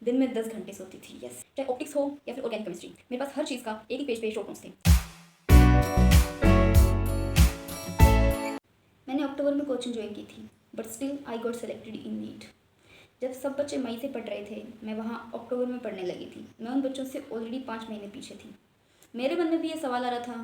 दिन में 10 घंटे सोती थी। यस, चाहे ऑप्टिक्स हो या फिर ऑर्गेनिक केमिस्ट्री, मेरे पास हर चीज़ का एक ही पेज पे शॉर्ट नोट्स थे। मैंने अक्टूबर में कोचिंग ज्वाइन की थी, but still I got selected in NEET. जब सब बच्चे मई से पढ़ रहे थे, मैं वहाँ अक्टूबर में पढ़ने लगी थी। मैं उन बच्चों से ऑलरेडी 5 महीने पीछे थी। मेरे मन में भी ये सवाल आ रहा था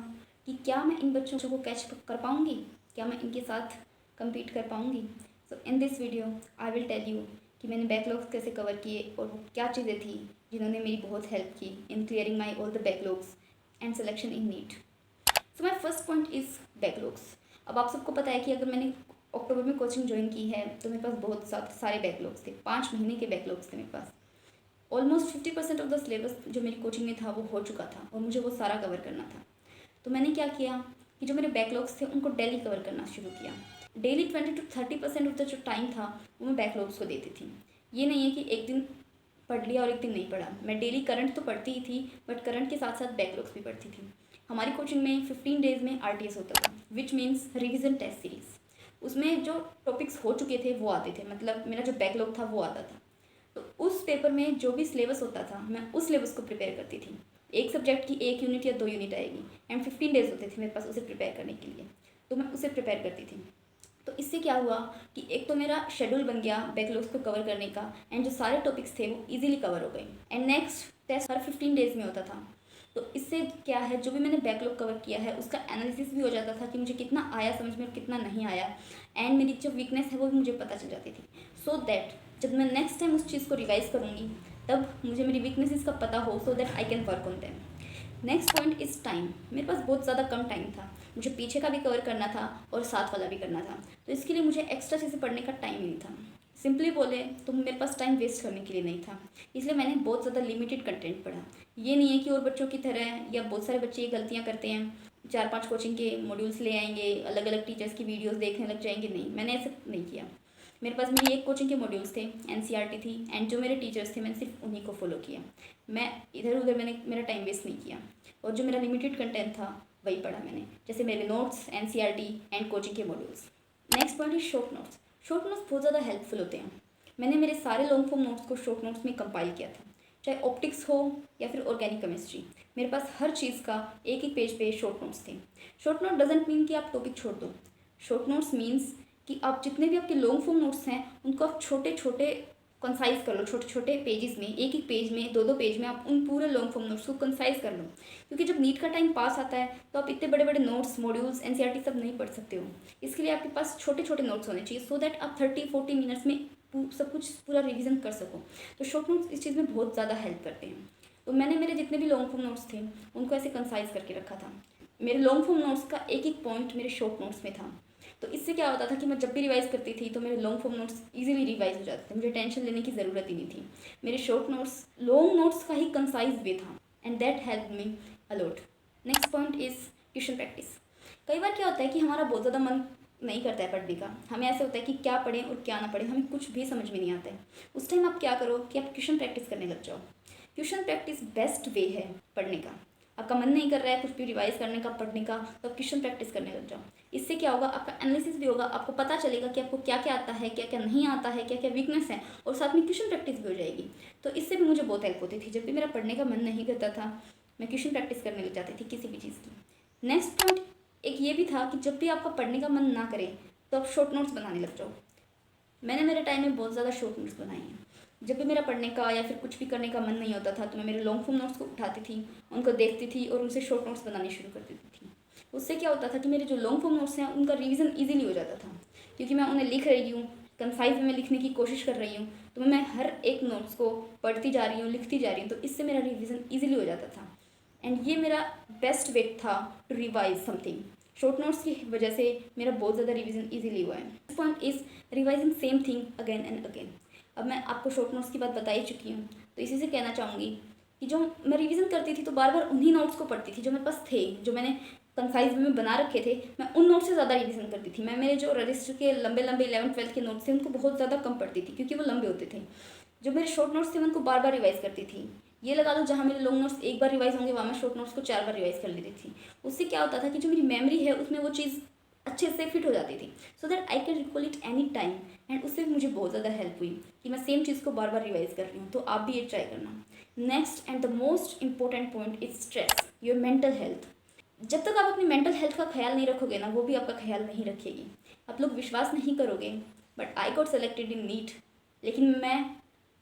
कि क्या मैं इन बच्चों को कैच कर पाऊँगी, क्या मैं इनके साथ कम्पीट कर पाऊँगी। So in this video I will tell you कि मैंने बैकलॉग्स कैसे कवर किए और वो क्या चीज़ें थी जिन्होंने मेरी बहुत हेल्प की in clearing my all the backlogs and selection in NEET. So my first point is backlogs. अब आप सबको पता है कि अगर मैंने अक्टूबर में कोचिंग ज्वाइन की है तो मेरे पास बहुत सारे बैकलॉग्स थे। 5 महीने के बैकलॉग्स थे मेरे पास। ऑलमोस्ट 50% ऑफ द सिलेबस जो मेरी कोचिंग में था वो हो चुका था और मुझे वो सारा कवर करना था। तो मैंने क्या किया कि जो मेरे बैकलॉग्स थे उनको डेली कवर करना शुरू किया। डेली 20 to 30% ऑफ द जो टाइम था वो मैं बैकलॉग्स को देती थी। ये नहीं है कि एक दिन पढ़ लिया और एक दिन नहीं पढ़ा। मैं डेली करंट तो पढ़ती ही थी, बट करंट के साथ साथ बैकलॉग्स भी पढ़ती थी। हमारी कोचिंग में 15 डेज में RTS होता था, which means revision test series. उसमें जो टॉपिक्स हो चुके थे वो आते थे, मतलब मेरा जो बैकलॉग था वो आता था। तो उस पेपर में जो भी सिलेबस होता था मैं उस सिलेबस को प्रिपेयर करती थी। एक सब्जेक्ट की 1 यूनिट या 2 यूनिट आएगी एंड 15 डेज होते थे मेरे पास उसे प्रिपेयर करने के लिए, तो मैं उसे प्रिपेयर करती थी। तो इससे क्या हुआ कि एक तो मेरा शेड्यूल बन गया बैकलॉग्स को कवर करने का एंड जो सारे टॉपिक्स थे वो इजीली कवर हो गए। एंड नेक्स्ट टेस्ट हर 15 डेज में होता था। तो इससे क्या है, जो भी मैंने बैकलॉग कवर किया है उसका एनालिसिस भी हो जाता था कि मुझे कितना आया समझ में और कितना नहीं आया, एंड मेरी जो वीकनेस है वो भी मुझे पता चल जाती थी। सो दैट जब मैं नेक्स्ट टाइम उस चीज़ को रिवाइज करूँगी तब मुझे मेरी वीकनेसेस का पता हो, so that I can work on them. Next point is time. मेरे पास बहुत ज़्यादा कम टाइम था, मुझे पीछे का भी कवर करना था और साथ वाला भी करना था। तो इसके लिए मुझे एक्स्ट्रा चीज़ें पढ़ने का टाइम नहीं था। सिंपली बोले तो मेरे पास टाइम वेस्ट करने के लिए नहीं था, इसलिए मैंने बहुत ज़्यादा लिमिटेड कंटेंट पढ़ा। ये नहीं है कि और बच्चों की तरह या बहुत सारे बच्चे ये गलतियाँ करते हैं, 4-5 कोचिंग के मॉड्यूल्स ले आएंगे, अलग अलग टीचर्स की वीडियोस देखने लग जाएंगे। नहीं, मैंने ऐसा नहीं किया। मेरे पास मेरी एक कोचिंग के मॉड्यूल्स थे, NCERT थी, एंड जो मेरे टीचर्स थे मैंने सिर्फ उन्हीं को फॉलो किया। मैं इधर उधर मैंने मेरा टाइम वेस्ट नहीं किया, और जो मेरा लिमिटेड कंटेंट था वही पढ़ा मैंने, जैसे मेरे नोट्स, NCERT एंड कोचिंग के modules. Next point is short notes. Short notes बहुत ज़्यादा हेल्पफुल होते हैं। मैंने मेरे सारे लॉन्ग फॉर्म नोट्स को शॉर्ट नोट्स में कंपाइल किया था, चाहे ऑप्टिक्स हो या फिर ऑर्गेनिक केमिस्ट्री। मेरे पास हर चीज़ का एक ही पेज पे शॉर्ट नोट्स थे। शॉर्ट नोट डजेंट मीन कि आप टॉपिक छोड़ दो। शॉर्ट नोट्स मीन्स कि आप जितने भी आपके लॉन्ग फॉर्म नोट्स हैं उनको आप छोटे छोटे कंसाइज कर लो, छोटे छोटे पेजेस में, एक एक पेज में, 2-2 पेज में आप उन पूरे लॉन्ग फॉर्म नोट्स को कंसाइज कर लो। क्योंकि जब नीट का टाइम पास आता है तो आप इतने बड़े बड़े नोट्स, मॉड्यूल्स, NCERT सब नहीं पढ़ सकते हो। इसके लिए आपके पास छोटे छोटे नोट्स होने चाहिए, सो दैट आप 30-40 मिनट्स में सब कुछ पूरा रिवीजन कर सको। तो शॉर्ट नोट्स इस चीज़ में बहुत ज़्यादा हेल्प करते हैं। तो मैंने मेरे जितने भी लॉन्ग फॉर्म नोट्स थे उनको ऐसे कंसाइज करके रखा था। मेरे लॉन्ग फॉर्म नोट्स का एक एक पॉइंट मेरे शॉर्ट नोट्स में था। तो इससे क्या होता था कि मैं जब भी रिवाइज करती थी तो मेरे long form notes easily revise हो जाते थे, मुझे टेंशन लेने की ज़रूरत ही नहीं थी। मेरे शॉर्ट नोट्स लॉन्ग नोट्स का ही कंसाइज वे था, and that help me a lot. Next point is tuition practice. कई बार क्या होता है कि हमारा बहुत ज़्यादा मन नहीं करता है पढ़ने का, हमें ऐसे होता है कि क्या पढ़ें और क्या ना पढ़ें, हमें कुछ भी समझ में नहीं आता है। उस टाइम आप क्या करो कि आप ट्यूशन प्रैक्टिस करने लग जाओ। ट्यूशन प्रैक्टिस बेस्ट वे है पढ़ने का। आपका मन नहीं कर रहा है कुछ भी रिवाइज करने का, पढ़ने का, तो आप ट्यूशन प्रैक्टिस करने लग जाओ। इससे क्या होगा, आपका एनालिसिस भी होगा, आपको पता चलेगा कि आपको क्या क्या आता है, क्या क्या नहीं आता है, क्या क्या वीकनेस है, और साथ में ट्यूशन प्रैक्टिस भी हो जाएगी। तो इससे भी मुझे बहुत हेल्प होती थी। जब भी मेरा पढ़ने का मन नहीं करता था मैं ट्यूशन प्रैक्टिस करने लग जाती थी किसी भी चीज़ की। नेक्स्ट पॉइंट एक ये भी था कि जब भी आपका पढ़ने का मन ना करे तो आप शॉर्ट नोट्स बनाने लग जाओ। मैंने मेरे टाइम में बहुत ज़्यादा शॉर्ट नोट्स बनाए हैं। जब भी मेरा पढ़ने का या फिर कुछ भी करने का मन नहीं होता था तो मैं मेरे लॉन्ग फॉर्म नोट्स को उठाती थी, उनको देखती थी और उनसे शॉर्ट नोट्स बनाने शुरू कर देती थी। उससे क्या होता था कि मेरे जो लॉन्ग फॉर्म नोट्स हैं उनका रिवीजन ईजिली हो जाता था, क्योंकि मैं उन्हें लिख रही हूँ, कंसाइज में लिखने की कोशिश कर रही हूँ, तो मैं हर एक नोट्स को पढ़ती जा रही हूँ, लिखती जा रही हूँ, तो इससे मेरा रिवीजन ईजिली हो जाता था। एंड ये मेरा बेस्ट वे था to revise something. Short notes की वजह से मेरा बहुत ज़्यादा रिवीजन ईजिली हुआ है। Next point is revising same thing again and again. अब मैं आपको शॉर्ट नोट्स की बात बता ही चुकी हूँ, तो इसी से कहना चाहूँगी कि जो मैं रिवीजन करती थी तो बार बार उन्हीं नोट्स को पढ़ती थी जो मेरे पास थे, जो मैंने कंसाइज में बना रखे थे। मैं उन नोट्स से ज़्यादा रिवीजन करती थी। मैं मेरे जो रजिस्टर के लंबे लंबे 11th-12th के नोट्स थे उनको बहुत ज़्यादा कम पढ़ती थी, क्योंकि वो लंबे होते थे। जो मेरे शॉर्ट नोट्स थे मैं उनको बार बार रिवाइज करती थी। ये लगा लो जहाँ मेरे लॉन्ग नोट्स एक बार रिवाइज होंगे वहाँ मैं शॉर्ट नोट्स को 4 बार रिवाइज कर लेती थी। उससे क्या होता था कि जो मेरी मेमोरी है उसमें वो चीज़ अच्छे से फिट हो जाती थी, so that I can recall it any time. And उससे भी मुझे बहुत ज़्यादा हेल्प हुई कि मैं सेम चीज़ को बार बार रिवाइज कर रही हूँ। तो आप भी ये ट्राई करना। Next and the most important point is stress, your mental health. जब तक आप अपनी मेंटल हेल्थ का ख्याल नहीं रखोगे ना, वो भी आपका ख्याल नहीं रखेगी। आप लोग विश्वास नहीं करोगे, but I got selected in NEET, लेकिन मैं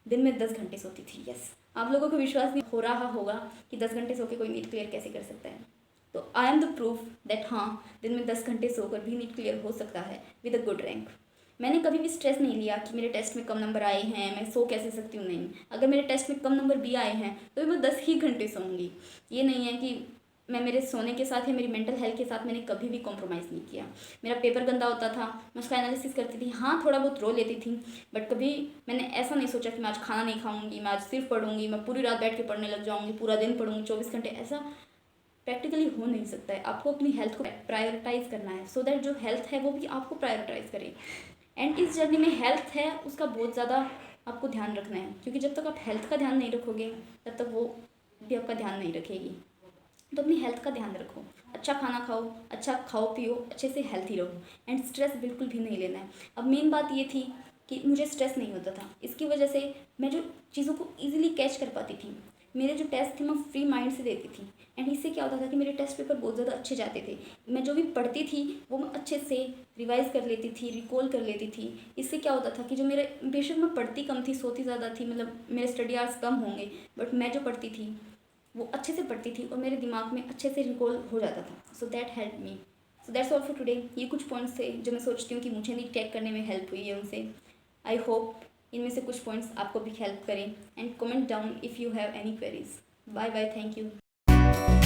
दिन में 10 घंटे सोती थी। यस, आप लोगों को विश्वास नहीं हो रहा होगा कि 10 घंटे सो के कोई नीट क्लियर कैसे कर सकता है। तो I am the proof that हाँ, दिन में 10 घंटे सोकर भी नीट क्लियर हो सकता है विद अ गुड रैंक। मैंने कभी भी स्ट्रेस नहीं लिया कि मेरे टेस्ट में कम नंबर आए हैं, मैं सो कैसे सकती हूँ। नहीं, अगर मेरे टेस्ट में कम नंबर भी आए हैं तो भी मैं 10 ही घंटे सोऊंगी। ये नहीं है कि मैं मेरे सोने के साथ या मेरी मेंटल हेल्थ के साथ मैंने कभी भी कॉम्प्रोमाइज़ नहीं किया। मेरा पेपर गंदा होता था, मैं उसका एनालिसिस करती थी, हाँ थोड़ा बहुत रो लेती थी, बट कभी मैंने ऐसा नहीं सोचा कि मैं आज खाना नहीं खाऊंगी, मैं आज सिर्फ पढ़ूंगी, मैं पूरी रात बैठ के पढ़ने लग जाऊंगी, पूरा दिन पढ़ूंगी 24 घंटे। ऐसा प्रैक्टिकली हो नहीं सकता है। आपको अपनी हेल्थ को प्रायोरिटाइज करना है, सो दैट जो हेल्थ है वो भी आपको प्रायोरिटाइज करे। एंड इस जर्नी में हेल्थ है उसका बहुत ज़्यादा आपको ध्यान रखना है, क्योंकि जब तक आप हेल्थ का ध्यान नहीं रखोगे तब तक वो भी आपका ध्यान नहीं रखेगी। तो अपनी हेल्थ का ध्यान रखो, अच्छा खाना खाओ, अच्छा खाओ पियो, अच्छे से हेल्थी रहो, एंड स्ट्रेस बिल्कुल भी नहीं लेना है। अब मेन बात ये थी कि मुझे स्ट्रेस नहीं होता था, इसकी वजह से मैं जो चीज़ों को ईजिली कैच कर पाती थी। मेरे जो टेस्ट थे मैं फ्री माइंड से देती थी, एंड इससे क्या होता था कि मेरे टेस्ट पेपर बहुत ज़्यादा अच्छे जाते थे। मैं जो भी पढ़ती थी वो मैं अच्छे से रिवाइज कर लेती थी, रिकॉल कर लेती थी। इससे क्या होता था कि जो मेरे, बेशक मैं पढ़ती कम थी, सोती ज़्यादा थी, मतलब मेरे स्टडी आवर्स कम होंगे, बट मैं जो पढ़ती थी वो अच्छे से पढ़ती थी और मेरे दिमाग में अच्छे से रिकॉल हो जाता था। So that help me. So that's all for today. ये कुछ पॉइंट्स थे जो मैं सोचती हूँ कि मुझे नहीं टैग करने में हेल्प हुई है उनसे। आई होप इनमें से कुछ पॉइंट्स आपको भी हेल्प करें, and comment down if you have any queries. Bye bye, thank you.